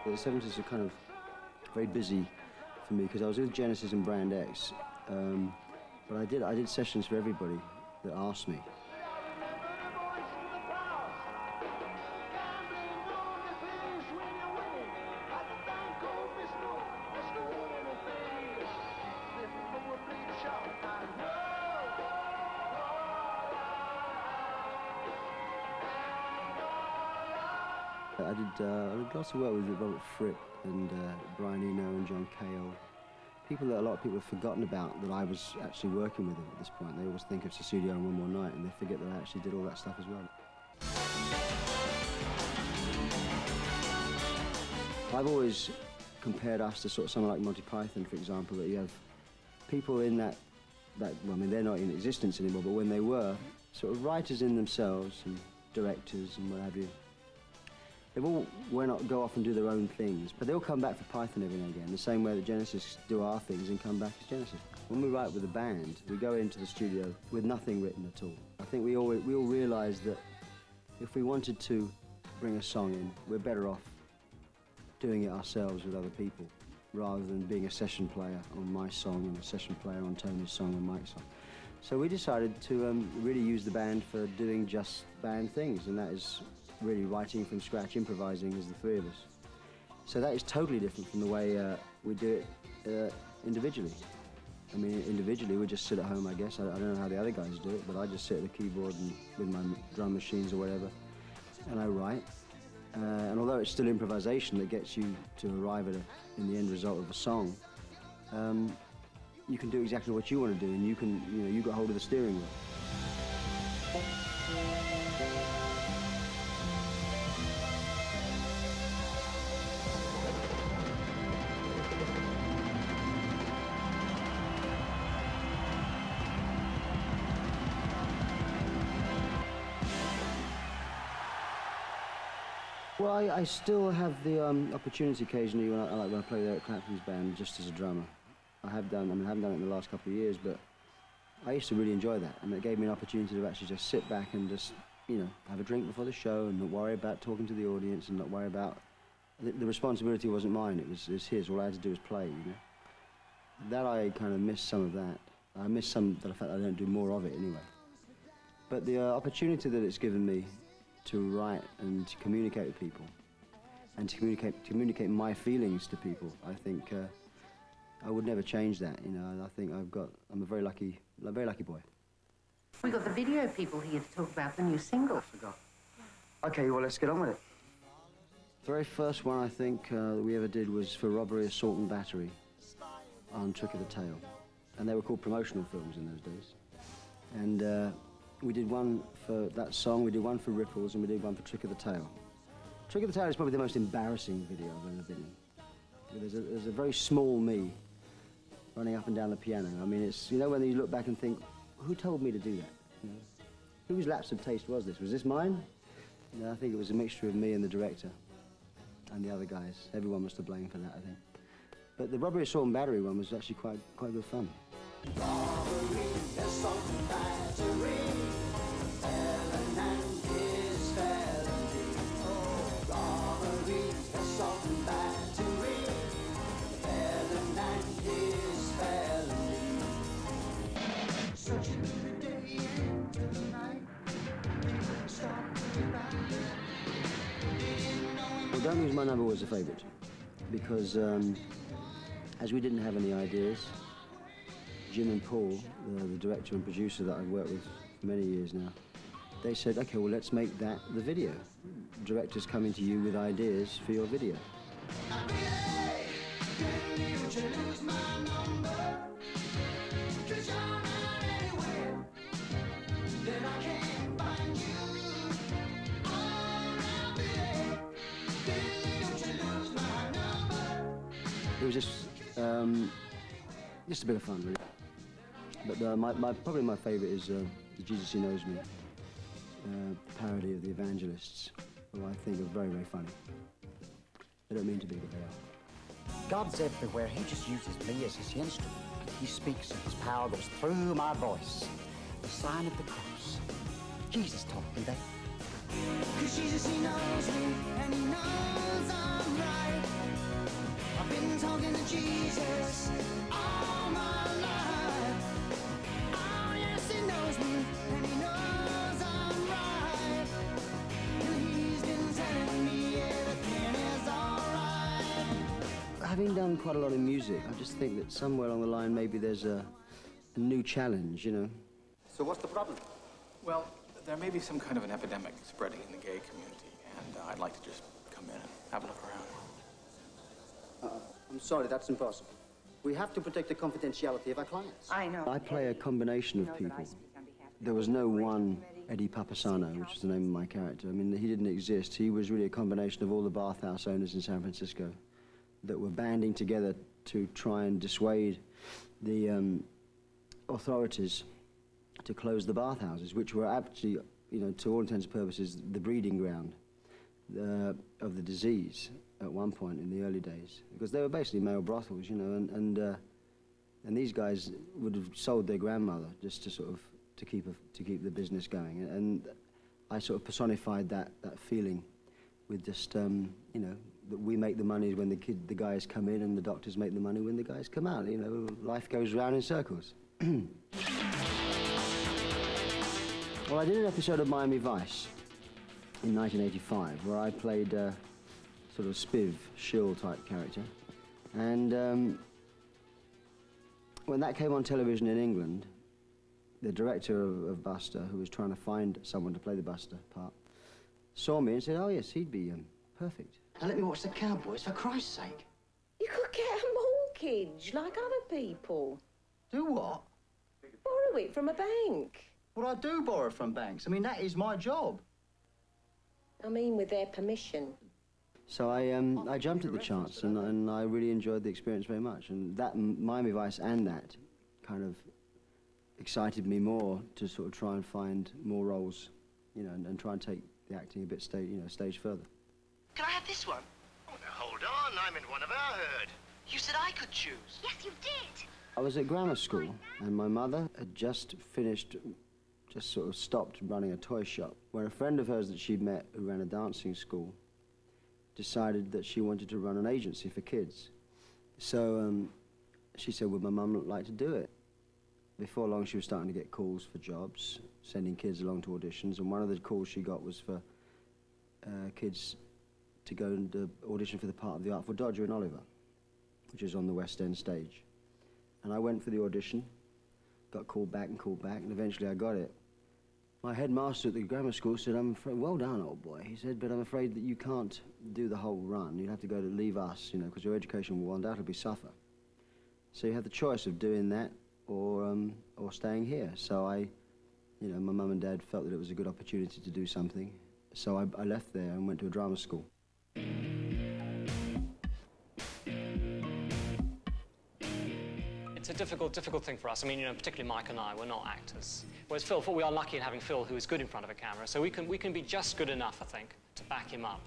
The 70s are kind of very busy for me because I was with Genesis and Brand X, but I did sessions for everybody that asked me. I did lots of work with Robert Fripp and Brian Eno and John Cale. People that a lot of people have forgotten about that I was actually working with them at this point. They always think it's a studio and One More Night, and they forget that I actually did all that stuff as well. I've always compared us to sort of someone like Monty Python, for example, that you have people in that well, I mean, they're not in existence anymore, but when they were, sort of writers in themselves and directors and what have you. They all go off and do their own things, but they'll come back for Python every now and again, the same way that Genesis do our things and come back as Genesis. When we write with a band, we go into the studio with nothing written at all. I think we all realise that if we wanted to bring a song in, we're better off doing it ourselves with other people, rather than being a session player on my song and a session player on Tony's song and Mike's song. So we decided to really use the band for doing just band things, and that is really writing from scratch, improvising as the three of us. So that is totally different from the way we do it individually. I mean, individually we just sit at home, I guess. I don't know how the other guys do it, but I just sit at the keyboard and with my drum machines or whatever, and I write. And although it's still improvisation that gets you to arrive at in the end result of a song, you can do exactly what you want to do, and you got hold of the steering wheel. Well, I still have the opportunity occasionally when I play with Eric Clapton's band just as a drummer. I have done. I mean, I haven't done it in the last couple of years, but I used to really enjoy that, and it gave me an opportunity to actually just sit back and just, have a drink before the show and not worry about talking to the audience and not worry about the responsibility wasn't mine. It was his. All I had to do was play. That I kind of miss some of that. I miss some the fact I don't do more of it anyway. But the opportunity that it's given me to write and to communicate with people, and to communicate my feelings to people, I think I would never change that. I think I'm a very lucky boy. We got the video people here to talk about the new single. I forgot. Okay, well, let's get on with it. The very first one I think that we ever did was for Robbery, Assault and Battery on Trick of the Tail, and they were called promotional films in those days. And we did one for that song, we did one for Ripples, and we did one for Trick of the Tail. Trick of the Tail is probably the most embarrassing video I've ever been in. There's a very small me running up and down the piano. I mean, it's, when you look back and think, who told me to do that? Whose lapse of taste was this? Was this mine? I think it was a mixture of me and the director and the other guys. Everyone was to blame for that, I think. But the Robbery, Assault and Battery one was actually quite good fun. Robbery, assault and battery, felon and his felony. Robbery, assault and battery, felon and his felony. Searching the day into the night, stop the night. Well, Don't Lose My Number was a favourite because as we didn't have any ideas, Jim and Paul, the director and producer that I've worked with for many years now, they said, okay, well, let's make that the video. Directors coming to you with ideas for your video. It was just a bit of fun, really. But probably my favourite is Jesus He Knows Me, parody of the Evangelists, who I think are very, very funny. They don't mean to be, but they are. God's everywhere. He just uses me as his instrument. He speaks and his power goes through my voice. The sign of the cross. Jesus taught me that. 'Cause Jesus, he knows me, and he knows I'm right. I've been talking to Jesus all my life. Oh, yes, he knows me, and he knows I'm right. And he's been telling me everything is all right. Having done quite a lot of music, I just think that somewhere along the line maybe there's a new challenge, you know. So what's the problem? Well, there may be some kind of an epidemic spreading in the gay community, and I'd like to just come in and have a look around. I'm sorry, that's impossible. We have to protect the confidentiality of our clients. I know. I play a combination of people. There was no one Eddie Papasano, which is the name of my character. I mean, he didn't exist. He was really a combination of all the bathhouse owners in San Francisco that were banding together to try and dissuade the authorities to close the bathhouses, which were actually, you know, to all intents and purposes, the breeding ground of the disease at one point in the early days, because they were basically male brothels, you know, and these guys would have sold their grandmother just to sort of to keep the business going, and I sort of personified that feeling with just you know, that we make the money when the guys come in, and the doctors make the money when the guys come out. You know, life goes round in circles. Well, I did an episode of Miami Vice in 1985 where I played sort of spiv, shill type character. And when that came on television in England, the director of Buster, who was trying to find someone to play the Buster part, saw me and said, oh yes, he'd be perfect. Now let me watch the Cowboys, for Christ's sake. You could get a mortgage like other people. Do what? Borrow it from a bank. Well, I do borrow from banks. I mean, that is my job. I mean, with their permission. So I jumped at the chance, and I really enjoyed the experience very much. And that Miami Vice and that kind of excited me more to sort of try and find more roles, you know, and try and take the acting a bit stage further. Can I have this one? Oh, now, hold on. I'm in one of our herd. You said I could choose. Yes, you did. I was at grammar school, and my mother had just sort of stopped running a toy shop, where a friend of hers that she'd met who ran a dancing school decided that she wanted to run an agency for kids. So she said, would my mum like to do it? Before long, she was starting to get calls for jobs, sending kids along to auditions, and one of the calls she got was for kids to go and audition for the part of the Artful Dodger in Oliver, which is on the West End stage. And I went for the audition, got called back, and eventually I got it. My headmaster at the grammar school said, I'm afraid, well done, old boy. He said, but I'm afraid that you can't do the whole run. You'd have to leave us, you know, because your education will undoubtedly suffer. So you have the choice of doing that or staying here. So you know, my mum and dad felt that it was a good opportunity to do something. So I left there and went to a drama school. It's a difficult thing for us. I mean, you know, particularly Mike and I, we're not actors. Whereas Phil, we are lucky in having Phil, who is good in front of a camera, so we can be just good enough, I think, to back him up.